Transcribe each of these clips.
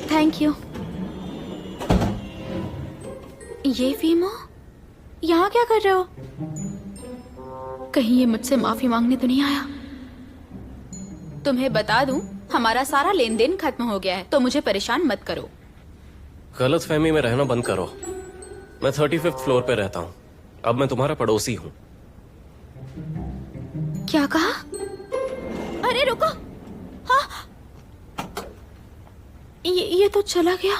Thank you. ये फीमो, यहाँ क्या कर रहे हो? कहीं ये मुझसे माफी मांगने तो नहीं आया? तुम्हें बता दूं, हमारा सारा लेन देन खत्म हो गया है, तो मुझे परेशान मत करो। गलतफहमी में रहना बंद करो। मैं 35th फ्लोर पे रहता हूँ। अब मैं तुम्हारा पड़ोसी हूँ। क्या कहा? अरे रुको। हाँ, ये तो चला गया।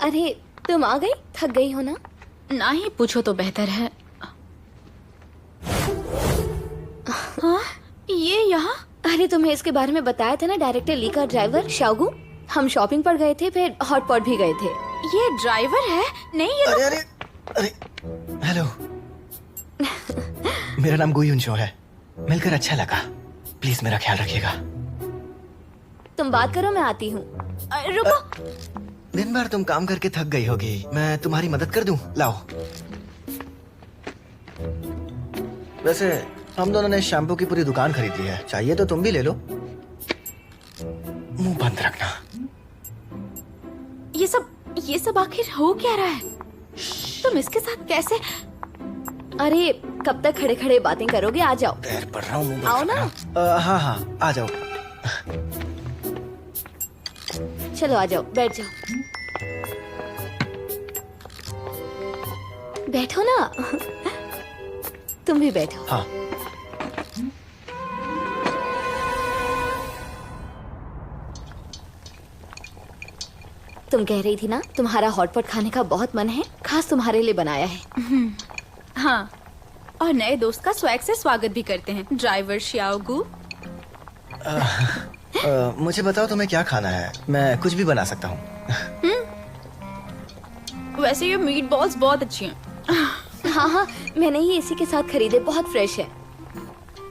अरे तुम आ गई? थक गई हो ना? ना ही पूछो तो बेहतर है। हाँ, ये यहाँ? अरे तुम्हें इसके बारे में बताया था ना, डायरेक्टर ली का ड्राइवर शाओगू। हम शॉपिंग पर गए थे, फिर हॉटपॉट भी गए थे। ये ड्राइवर है? नहीं, ये अरे अरे अरे हेलो। मेरा नाम गुयुन शो है। मिलकर अच्छा लगा। प्लीज मेरा ख्याल रखिएगा। तुम बात करो, मैं आती हूँ। रुको। दिन भर तुम काम करके थक गई होगी, मैं तुम्हारी मदद कर दूं? लाओ। वैसे हम दोनों ने शैम्पू की पूरी दुकान खरीद ली है, चाहिए तो तुम भी ले लो। मुंह बंद रखना। ये सब आखिर हो क्या रहा है? तुम इसके साथ कैसे? अरे कब तक खड़े खड़े बातें करोगे? आ जाओ। पैर पड़ रहा हूँ, मुंह बंद आओ ना। रखना। हाँ हाँ आ जाओ। चलो आ जाओ, बैठ जाओ। बैठो ना। तुम भी बैठो। हाँ। तुम कह रही थी ना, तुम्हारा हॉटपॉट खाने का बहुत मन है, खास तुम्हारे लिए बनाया है। हाँ, और नए दोस्त का स्वैग से स्वागत भी करते हैं, ड्राइवर शाओगू। मुझे बताओ तुम्हें क्या खाना है, मैं कुछ भी बना सकता हूँ। वैसे ये मीट बॉल्स बहुत अच्छी हैं। हाँ हाँ, मैंने ही इसी के साथ खरीदे, बहुत फ्रेश है।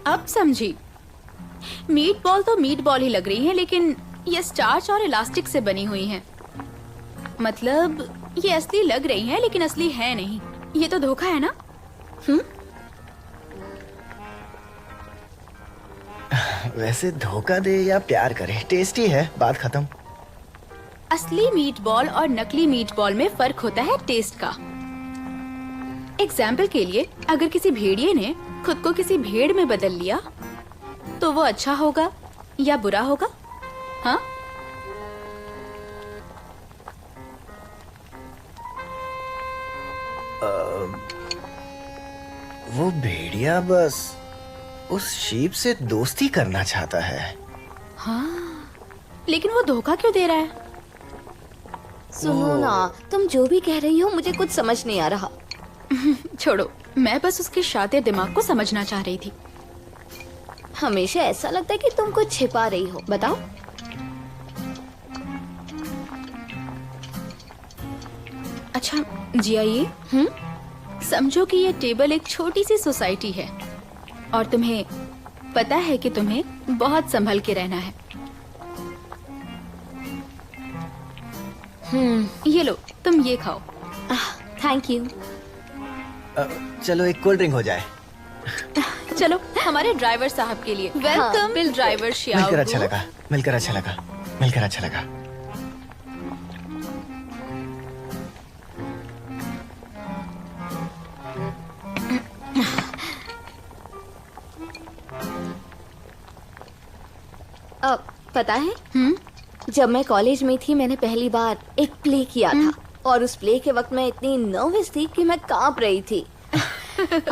अब समझी। मीट बॉल तो मीट बॉल ही लग रही है, लेकिन ये स्टार्च और इलास्टिक से बनी हुई हैं। मतलब ये असली लग रही हैं, लेकिन असली है नहीं। ये तो धोखा है ना? वैसे धोखा दे या प्यार करे, टेस्टी है, बात खत्म। असली मीट बॉल और नकली मीट बॉल में फर्क होता है टेस्ट का। एग्जाम्पल के लिए, अगर किसी भेड़िए ने खुद को किसी भेड़ में बदल लिया, तो वो अच्छा होगा या बुरा होगा? हाँ? वो भेड़िया बस उस शीप से दोस्ती करना चाहता है। हाँ, लेकिन वो धोखा क्यों दे रहा है? सुनो ना, तुम जो भी कह रही हो मुझे कुछ समझ नहीं आ रहा। छोड़ो, मैं बस उसके शातिर दिमाग को समझना चाह रही थी। हमेशा ऐसा लगता है कि तुम कुछ छिपा रही हो। बताओ। अच्छा जी, आइए। समझो कि ये टेबल एक छोटी सी सोसाइटी है और तुम्हें पता है कि तुम्हें बहुत संभल के रहना है। ये लो, तुम ये खाओ। Thank you. चलो एक कोल्ड ड्रिंक हो जाए। चलो, हमारे ड्राइवर साहब के लिए। वेलकम ड्राइवर शाओगू। मिलकर अच्छा लगा, मिलकर अच्छा लगा, मिलकर अच्छा लगा। पता है, जब मैं कॉलेज में थी मैंने पहली बार एक प्ले किया था, और उस प्ले के वक्त मैं इतनी नर्वस थी कि मैं कांप रही थी।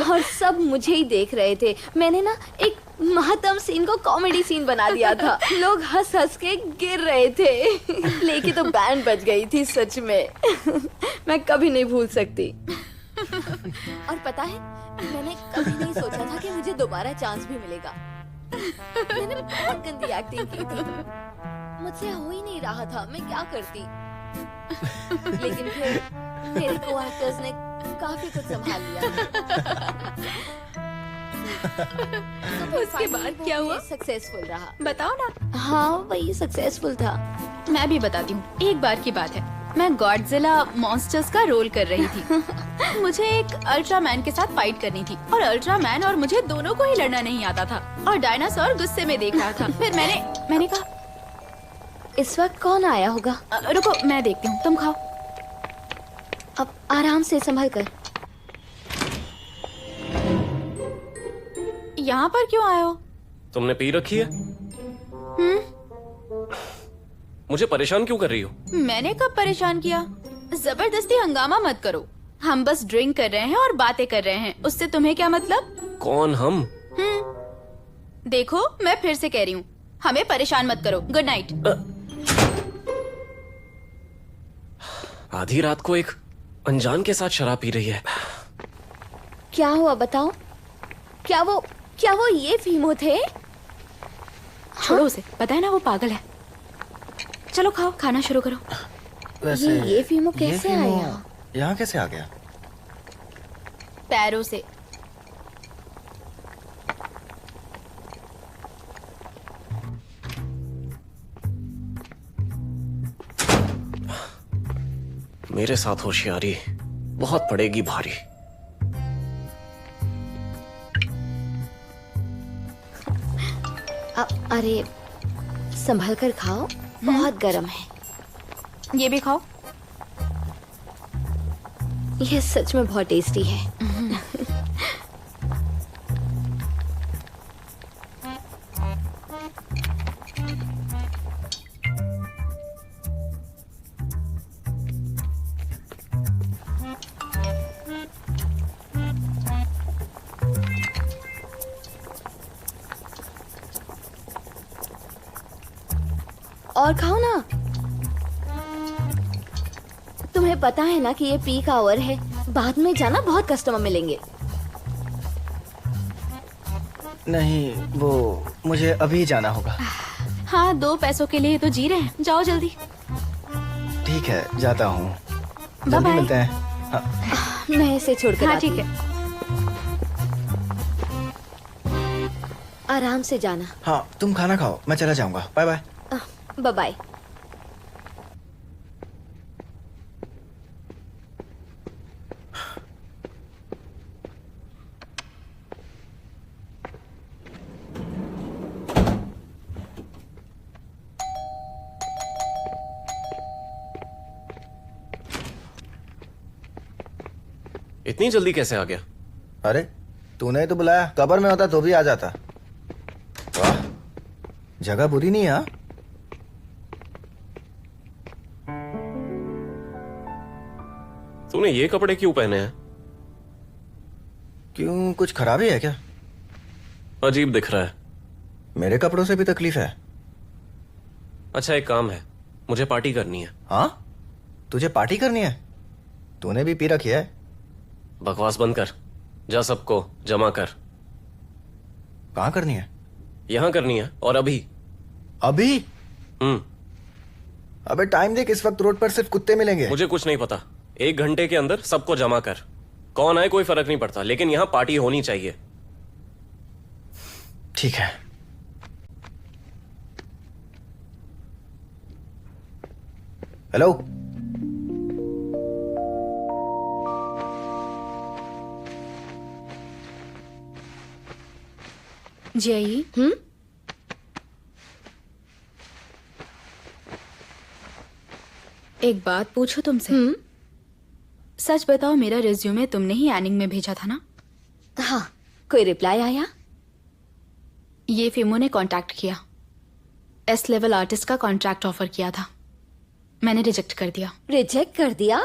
और सब मुझे ही देख रहे थे। मैंने ना एक महत्तम सीन को कॉमेडी सीन बना दिया था। लोग हंस हंस के गिर रहे थे। प्ले की तो बैंड बज गई थी, सच में। मैं कभी नहीं भूल सकती। और पता है, मैंने कभी नहीं सोचा था कि मुझे दोबारा चांस भी मिलेगा। मैंने बहुत गंदी एक्टिंग की थी, मुझसे हो ही नहीं रहा था, मैं क्या करती। लेकिन फिर मेरे को एक्टर्स ने काफी कुछ संभाल लिया। उसके बाद क्या हुआ? सक्सेसफुल रहा। बताओ ना। हाँ वही सक्सेसफुल था। मैं भी बताती हूँ। एक बार की बात है, मैं गॉडजिला मॉन्स्टर्स का रोल कर रही थी। मुझे एक अल्ट्रामैन के साथ फाइट करनी थी और अल्ट्रामैन और मुझे दोनों को ही लड़ना नहीं आता था और डायनासोर गुस्से में देख रहा था। फिर मैंने कहा इस वक्त कौन आया होगा? रुको मैं देखती हूँ, तुम खाओ। अब आराम से संभल कर। यहाँ पर क्यों आए हो? तुमने पी रखी है? मुझे परेशान क्यों कर रही हो? मैंने कब परेशान किया? जबरदस्ती हंगामा मत करो। हम बस ड्रिंक कर रहे हैं और बातें कर रहे हैं, उससे तुम्हें क्या मतलब? कौन हम? देखो मैं फिर से कह रही हूँ, हमें परेशान मत करो। Good night. आधी रात को एक अनजान के साथ शराब पी रही है। क्या हुआ बताओ? क्या वो ये फीमो थे? छोड़ो उसे, पता है ना वो पागल है। चलो खाओ, खाना शुरू करो। वैसे ये फीमो कैसे फीमो आया? यहाँ कैसे आ गया? पैरों से। मेरे साथ होशियारी बहुत पड़ेगी भारी। अरे संभल कर खाओ, बहुत गर्म है। ये भी खाओ। ये सच में बहुत टेस्टी है। और खाओ ना। तुम्हें पता है ना कि ये पीक आवर है, बाद में जाना बहुत कस्टमर मिलेंगे। नहीं, वो मुझे अभी जाना होगा। हाँ 2 पैसों के लिए तो जी रहे हैं, जाओ जल्दी। ठीक है, जाता हूँ। बाय जल्दी बाय। मिलते हैं। हाँ। मैं इसे छोड़कर हाँ आती ठीक है। हूँ। आराम से जाना। हाँ, तुम खाना खाओ, मैं चला जाऊंगा। Bye bye. Bye bye. इतनी जल्दी कैसे आ गया? अरे तूने तो बुलाया, कब्र में होता तो भी आ जाता। वाह, जगह बुरी नहीं है। हाँ? तूने ये कपड़े क्यों पहने हैं? क्यों, कुछ खराबी है क्या? अजीब दिख रहा है। मेरे कपड़ों से भी तकलीफ है? अच्छा एक काम है, मुझे पार्टी करनी है। हाँ, तुझे पार्टी करनी है? तूने भी पी रखी है? बकवास बंद कर, जा सबको जमा कर। कहाँ करनी है? यहाँ करनी है और अभी। अभी? हम्म। अबे टाइम देख, इस वक्त रोड पर सिर्फ कुत्ते मिलेंगे। मुझे कुछ नहीं पता, 1 घंटे के अंदर सबको जमा कर। कौन आए कोई फर्क नहीं पड़ता, लेकिन यहाँ पार्टी होनी चाहिए। ठीक है। हेलो, जी आइए। एक बात पूछो तुमसे। सच बताओ, मेरा रिज्यूमे तुमने ही एनिंग में भेजा था ना? हाँ, कोई रिप्लाई आया? ये फिल्मों ने कांटेक्ट किया, एस लेवल आर्टिस्ट का कॉन्ट्रैक्ट ऑफर किया था, मैंने रिजेक्ट कर दिया। रिजेक्ट कर दिया?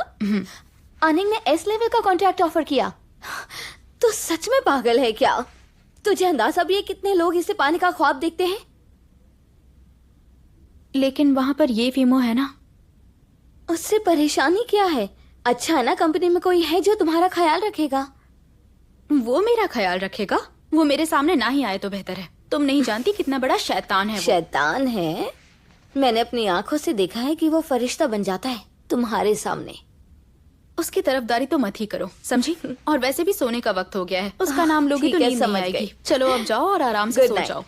अनिंग ने एस लेवल का कॉन्ट्रैक्ट ऑफर किया? तो सच में पागल है क्या? तुझे अंदाजा भी है कितने लोग इसे पाने का ख्वाब देखते हैं? लेकिन वहां पर ये फिल्मों है ना। उससे परेशानी क्या है? अच्छा है ना कंपनी में कोई है जो तुम्हारा ख्याल रखेगा। वो मेरा ख्याल रखेगा? वो मेरे सामने ना ही आए तो बेहतर है। तुम नहीं जानती कितना बड़ा शैतान है वो। शैतान है? मैंने अपनी आंखों से देखा है कि वो फरिश्ता बन जाता है तुम्हारे सामने। उसकी तरफदारी तो मत ही करो, समझी? और वैसे भी सोने का वक्त हो गया है, उसका नाम लोगी तो ठीक है, नींद नहीं समझ आएगी। गई। चलो अब जाओ और आराम से सो जाओ।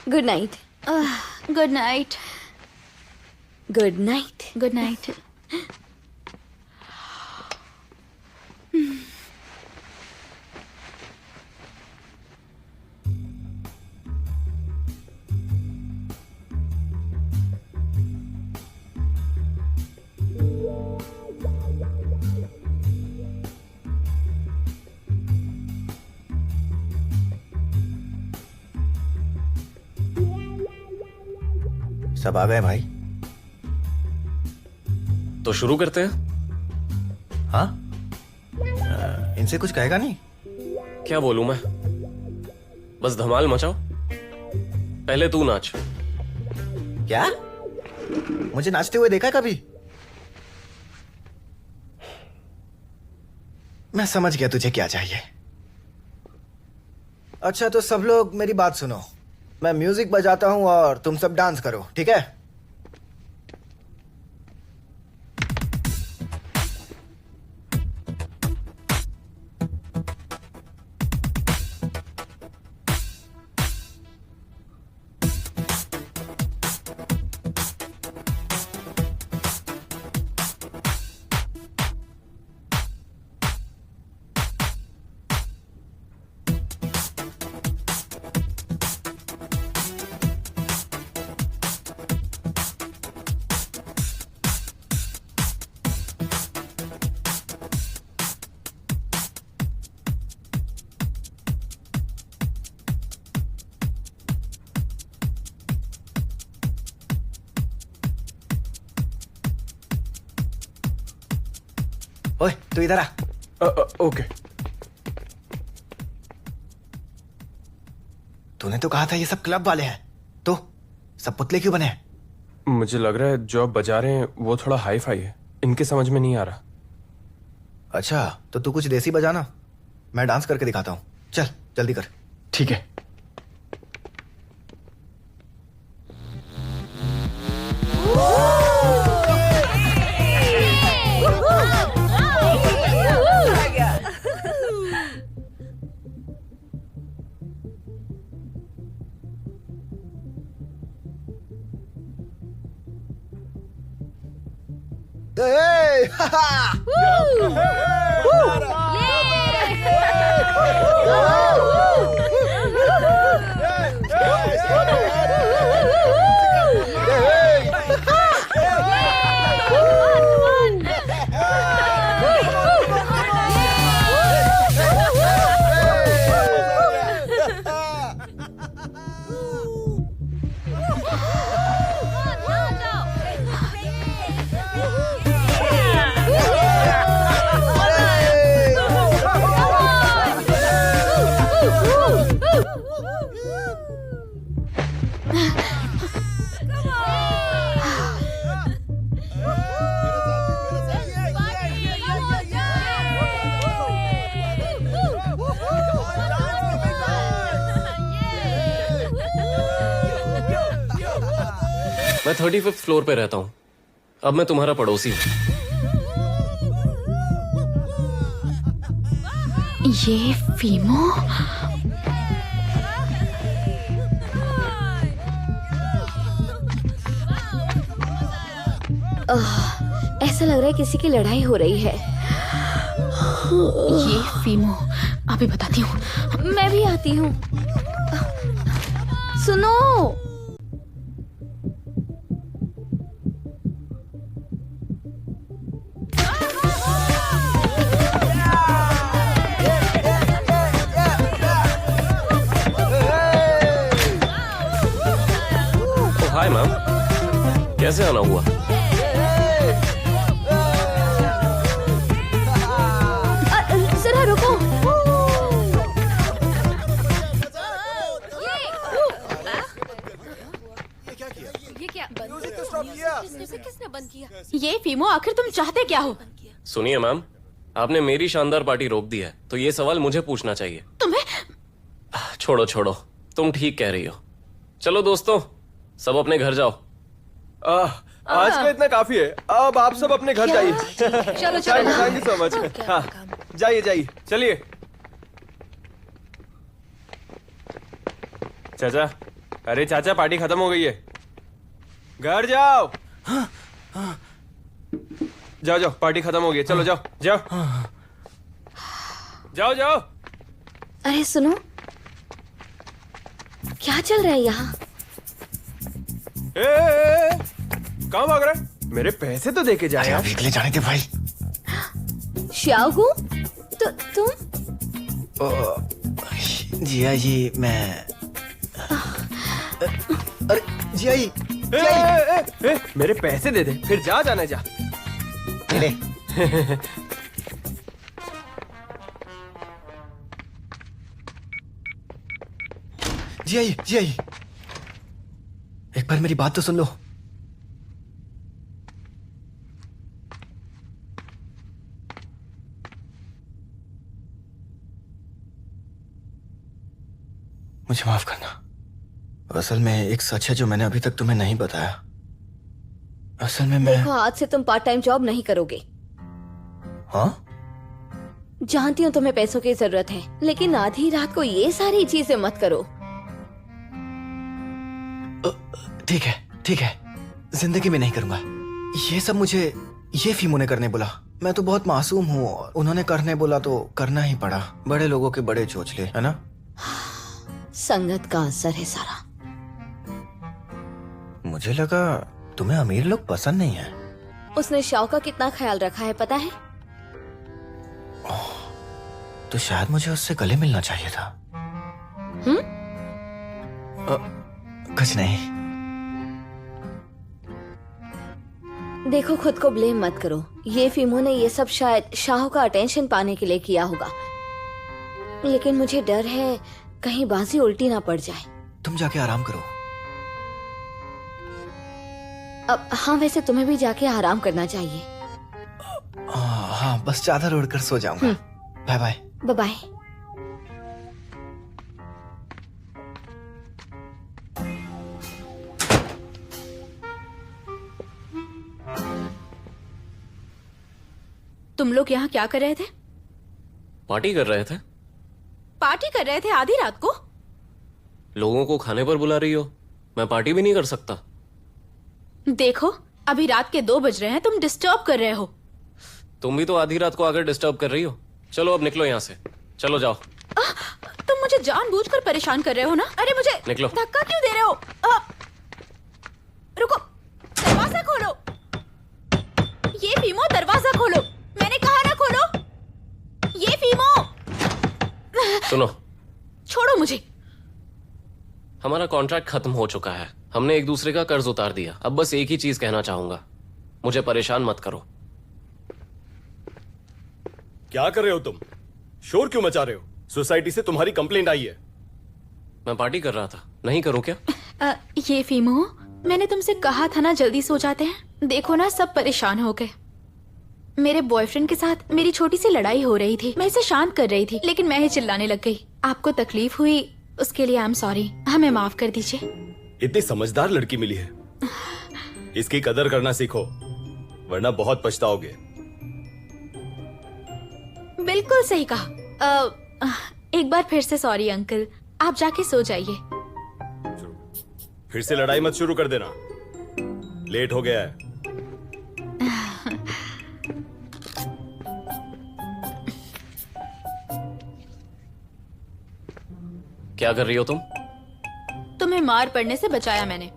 Good night. Good night. Good night. Good night. सब आ गए भाई। तो शुरू करते हैं। हाँ, इनसे कुछ कहेगा नहीं? क्या बोलूं मैं? बस धमाल मचाओ। पहले तू नाच। क्या? मुझे नाचते हुए देखा है कभी? मैं समझ गया तुझे क्या चाहिए। अच्छा तो सब लोग मेरी बात सुनो। मैं म्यूजिक बजाता हूं और तुम सब डांस करो, ठीक है? ओए तू इधर आ। ओके। तूने तो कहा था ये सब क्लब वाले हैं, तो सब पुतले क्यों बने हैं? मुझे लग रहा है जो आप बजा रहे हैं वो थोड़ा हाई फाई है, इनके समझ में नहीं आ रहा। अच्छा तो तू कुछ देसी बजाना, मैं डांस करके दिखाता हूँ। चल जल्दी कर। ठीक है। Hey! Ha-ha! मैं 35th फ्लोर पे रहता हूं। अब मैं तुम्हारा पड़ोसी हूं। ये फीमो? ऐसा लग रहा है किसी की लड़ाई हो रही है। ये फीमो, अभी बताती हूँ। मैं भी आती हूँ। सुनो, हाय मैम, कैसे आना हुआ? जरा रुको। ये क्या किसने बंद किया? ये फीमो, आखिर तुम चाहते क्या हो? सुनिए मैम, आपने मेरी शानदार पार्टी रोक दी है, तो ये सवाल मुझे पूछना चाहिए। तुम्हें? छोड़ो छोड़ो, तुम ठीक कह रही हो। चलो दोस्तों, सब अपने घर जाओ। आज का इतना काफी है, अब आप सब अपने घर जाइए। चलो चलो। Thank you so much. हाँ, जाइए जाइए, चलिए। चाचा, अरे चाचा पार्टी खत्म हो गई है, घर जाओ। जाओ जाओ, पार्टी खत्म हो गई है, चलो जाओ जाओ जाओ जाओ। अरे सुनो, क्या चल रहा है यहाँ? कहाँ भाग रहा है? मेरे पैसे तो देके जाए यार। वीकली जाने दे भाई। श्यागु, तुम? जिया जी, मैं अरे जिया जी, मेरे पैसे दे दे, फिर जाना जा। ले। जिया जी, एक बार मेरी बात तो सुन लो। मुझे माफ करना। असल में एक सच है जो मैंने अभी तक तुम्हें नहीं बताया। असल में मैं देखो, आज से तुम पार्ट टाइम जॉब नहीं करोगे। हाँ? जानती हूँ तुम्हें पैसों की जरूरत है, लेकिन आधी रात को ये सारी चीजें मत करो। ठीक है, जिंदगी में नहीं करूंगा। ये सब मुझे ये फीमो ने करने बोला। मैं तो बहुत मासूम हूँ, उन्होंने करने बोला तो करना ही पड़ा। बड़े लोगों के बड़े चोचले, है ना? संगत का असर है सारा। मुझे लगा तुम्हें अमीर लोग पसंद नहीं है। उसने शाव का कितना ख्याल रखा है पता है? तो शायद मुझे उससे गले मिलना चाहिए था। कुछ नहीं। देखो, खुद को ब्लेम मत करो। ये फीमो ने ये सब शायद शाह का अटेंशन पाने के लिए किया होगा, लेकिन मुझे डर है कहीं बाजी उल्टी ना पड़ जाए। तुम जाके आराम करो। अब हाँ, वैसे तुम्हें भी जाके आराम करना चाहिए। हाँ, बस चादर ओढ़कर सो जाऊंगा। Bye bye. Bye bye. तुम लोग यहाँ क्या कर रहे थे? पार्टी कर रहे थे। पार्टी कर रहे थे आधी रात को? लोगों को खाने पर बुला रही हो, मैं पार्टी भी नहीं कर सकता। देखो, अभी रात के 2 बज रहे हैं, तुम डिस्टर्ब कर रहे हो। तुम भी तो आधी रात को आकर डिस्टर्ब कर रही हो। चलो अब निकलो यहाँ से, चलो जाओ। तुम मुझे जानबूझकर परेशान कर रहे हो ना? अरे मुझे निकलो। धक्का क्यों दे रहे हो? रुको, दरवाजा खोलो। ये फीमो, दरवाजा खोलो। मैंने कहा ना खोलो। ये फीमो। सुनो, छोड़ो मुझे। हमारा कॉन्ट्रैक्ट खत्म हो चुका है। हमने एक दूसरे का कर्ज उतार दिया। अब बस एक ही चीज कहना चाहूंगा, मुझे परेशान मत करो। क्या कर रहे हो तुम? शोर क्यों मचा रहे हो? सोसाइटी से तुम्हारी कंप्लेंट आई है। मैं पार्टी कर रहा था, नहीं करूं क्या? ये फीमो, मैंने तुमसे कहा था ना जल्दी सो जाते हैं। देखो ना, सब परेशान हो गए। मेरे बॉयफ्रेंड के साथ मेरी छोटी सी लड़ाई हो रही थी। मैं इसे शांत कर रही थी, लेकिन मैं ही चिल्लाने लग गई। आपको तकलीफ हुई, उसके लिए आई एम सॉरी। हमें माफ कर दीजिए। इतनी समझदार लड़की मिली है, इसकी कदर करना सीखो, वरना बहुत पछताओगे। बिल्कुल सही कहा। एक बार फिर से सॉरी अंकल। आप जाके सो जाइए। फिर से लड़ाई मत शुरू कर देना, लेट हो गया है। क्या कर रही हो तुम? तुम्हें मार पड़ने से बचाया मैंने।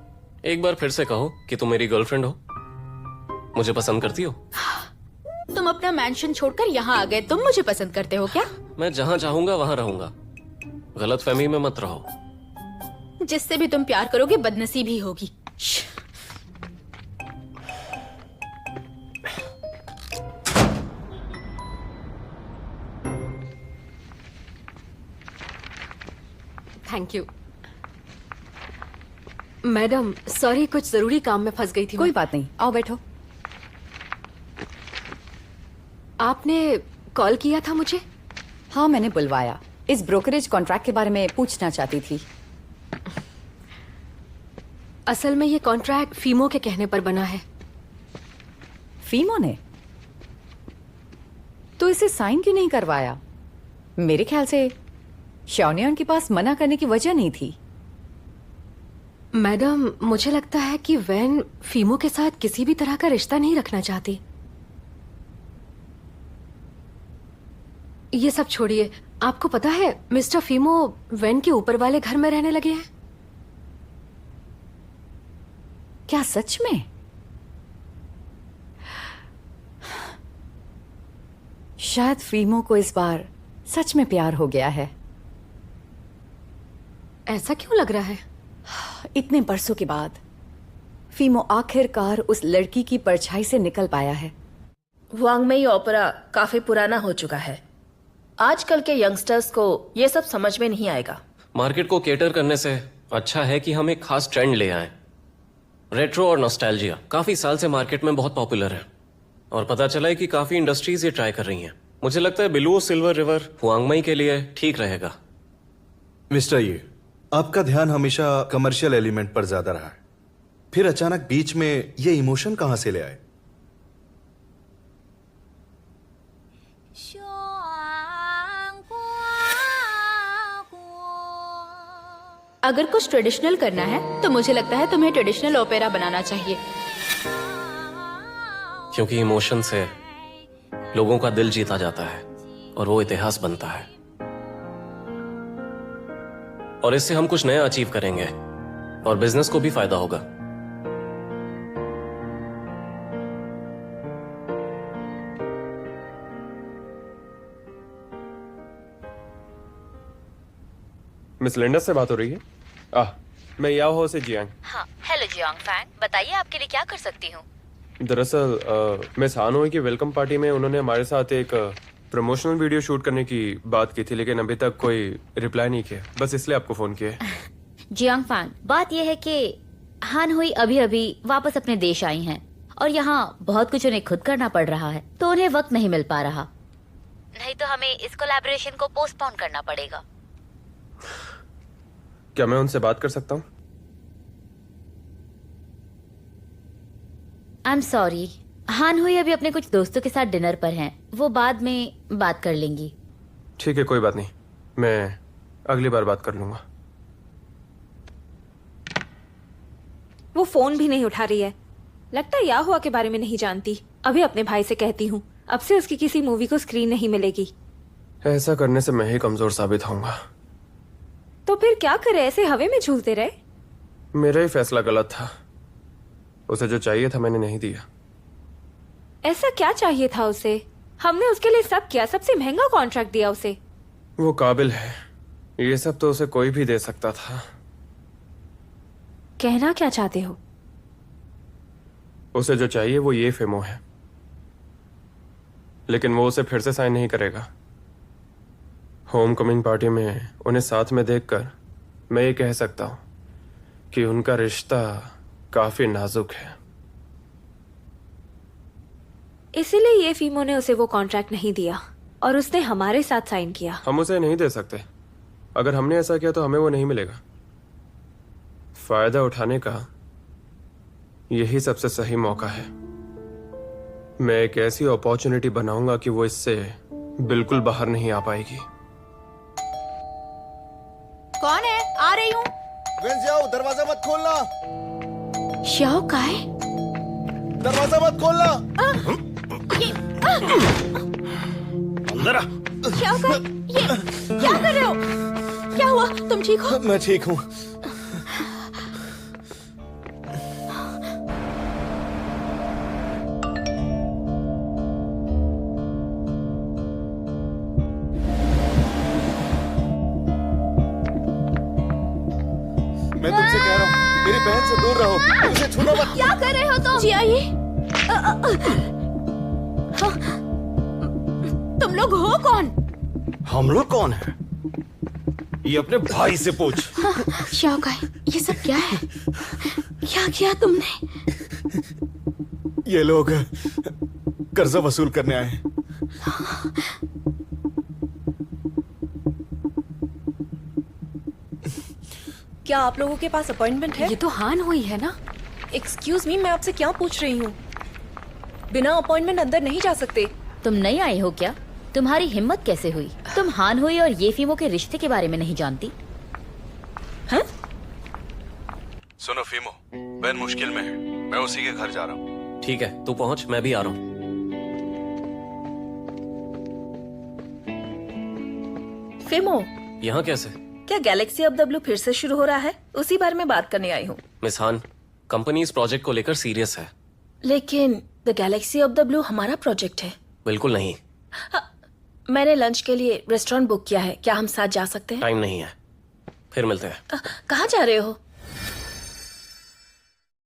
एक बार फिर से कहो कि तुम मेरी गर्लफ्रेंड हो, मुझे पसंद करती हो। तुम अपना मैंशन छोड़कर यहाँ आ गए। तुम मुझे पसंद करते हो क्या? मैं जहां चाहूंगा वहां रहूंगा, गलतफहमी में मत रहो। जिससे भी तुम प्यार करोगे बदनसीब ही होगी। Thank you madam. सॉरी, कुछ जरूरी काम में फंस गई थी। कोई बात नहीं, आओ बैठो। आपने कॉल किया था मुझे? हाँ, मैंने बुलवाया। इस ब्रोकरेज कॉन्ट्रैक्ट के बारे में पूछना चाहती थी। असल में ये कॉन्ट्रैक्ट फीमो के कहने पर बना है। फीमो ने? तो इसे साइन क्यों नहीं करवाया? मेरे ख्याल से शाओनियान के पास मना करने की वजह नहीं थी। मैडम, मुझे लगता है कि वैन फीमो के साथ किसी भी तरह का रिश्ता नहीं रखना चाहती। ये सब छोड़िए, आपको पता है मिस्टर फीमो वैन के ऊपर वाले घर में रहने लगे हैं। क्या सच में? शायद फीमो को इस बार सच में प्यार हो गया है। ऐसा क्यों लग रहा है? इतने बरसों के बाद फीमो आखिरकार उस लड़की की परछाई से निकल पाया है। वांगमई ओपेरा काफी पुराना हो चुका है। आजकल के यंगस्टर्स को ये सब समझ में नहीं आएगा। मार्केट को केटर करने से अच्छा है कि हम एक खास ट्रेंड ले आए। रेट्रो और नॉस्टैल्जिया काफी साल से मार्केट में बहुत पॉपुलर है और पता चला है कि काफी इंडस्ट्रीज ये ट्राई कर रही हैं। मुझे लगता है बिलू सिल्वर रिवर हुआंगमई के लिए ठीक रहेगा। मिस्टर ये, आपका ध्यान हमेशा कमर्शियल एलिमेंट पर ज्यादा रहा है, फिर अचानक बीच में ये इमोशन कहां से ले आए? अगर कुछ ट्रेडिशनल करना है तो मुझे लगता है तुम्हें ट्रेडिशनल ओपेरा बनाना चाहिए। क्योंकि इमोशन से लोगों का दिल जीता जाता है और वो इतिहास बनता है, और इससे हम कुछ नया अचीव करेंगे और बिजनेस को भी फायदा होगा। मिस लिंडा से बात हो रही है? मैं याओहो से जियांग। हाँ, हेलो जियांग फैंग, बताइए आपके लिए क्या कर सकती हूँ? दरअसल मिस हानोई की वेलकम पार्टी में उन्होंने हमारे साथ एक प्रमोशनल वीडियो शूट करने की बात की थी, लेकिन अभी तक कोई रिप्लाई नहीं किया। बस इसलिए आपको फोन किया। जियांग फैंग, बात यह है कि हानोई अभी अभी वापस अपने देश आई हैं और यहाँ बहुत कुछ उन्हें खुद करना पड़ रहा है, तो उन्हें वक्त नहीं मिल पा रहा। नहीं तो हमें इस कोलैबोरेशन को पोस्टपोन करना पड़ेगा। क्या मैं उनसे बात कर सकता हूँ? आई एम सॉरी, हानोई अभी अपने कुछ दोस्तों के साथ डिनर पर हैं, वो बाद में बात कर लेंगी। ठीक है, कोई बात नहीं, मैं अगली बार बात कर लूंगा। वो फोन भी नहीं उठा रही है, लगता है याहुआ के बारे में नहीं जानती। अभी अपने भाई से कहती हूँ, अब से उसकी किसी मूवी को स्क्रीन नहीं मिलेगी। ऐसा करने से मैं ही कमजोर साबित होऊंगा। तो फिर क्या करे, ऐसे हवे में झूलते रहे? मेरा ही फैसला गलत था, उसे जो चाहिए था मैंने नहीं दिया। ऐसा क्या चाहिए था उसे? हमने उसके लिए सब किया, सबसे महंगा कॉन्ट्रैक्ट दिया उसे। वो काबिल है, ये सब तो उसे कोई भी दे सकता था। कहना क्या चाहते हो? उसे जो चाहिए वो ये फेमो है, लेकिन वो उसे फिर से साइन नहीं करेगा। होम कमिंग पार्टी में उन्हें साथ में देखकर मैं ये कह सकता हूं कि उनका रिश्ता काफी नाजुक है। इसीलिए ये फीमो ने उसे वो कॉन्ट्रैक्ट नहीं दिया और उसने हमारे साथ साइन किया। हम उसे नहीं दे सकते। अगर हमने ऐसा किया तो हमें वो नहीं मिलेगा। फायदा उठाने का यही सबसे सही मौका है। मैं एक ऐसी अपॉर्चुनिटी बनाऊंगा कि वो इससे बिल्कुल बाहर नहीं आ पाएगी। कौन है? आ रही हूँ। जाओ, दरवाजा मत खोलना। श्याओ का है? दरवाजा मत खोलना। अंदर आ। श्याओ का, ये क्या कर रहे हो? क्या हुआ? तुम ठीक हो? मैं ठीक हूँ। मैं तुमसे कह रहा हूँ, मेरी बहन से दूर रहो, उसे छूना मत। क्या कर रहे हो तुम? जी आइए। तुम लोग हो कौन? हम लोग कौन है? ये अपने भाई से पूछ। श्याओ का, ये सब क्या है? क्या किया तुमने? ये लोग कर्जा वसूल करने आए हैं। क्या आप लोगों के पास अपॉइंटमेंट है? ये तो हानोई है ना? एक्सक्यूज मी, मैं आपसे क्या पूछ रही हूँ? बिना अपॉइंटमेंट अंदर नहीं जा सकते। तुम नहीं आई हो क्या? तुम्हारी हिम्मत कैसे हुई? तुम हान हुई और ये फीमो के रिश्ते के बारे में नहीं जानती? सुनो फीमो, बेन मुश्किल में है, मैं उसी के घर जा रहा हूँ। ठीक है, तू पहुंच, मैं भी आ रहा हूँ। फिमो, यहाँ कैसे? क्या गैलेक्सी ऑफ द ब्लू फिर से शुरू हो रहा है? उसी बारे में बात करने आई हूँ। मिस हान, कंपनी इस प्रोजेक्ट को लेकर सीरियस है। लेकिन the Galaxy of the blue हमारा प्रोजेक्ट है। बिल्कुल नहीं। मैंने लंच के लिए रेस्टोरेंट बुक किया है, क्या हम साथ जा सकते हैं? टाइम नहीं है, फिर मिलते हैं। कहाँ जा रहे हो?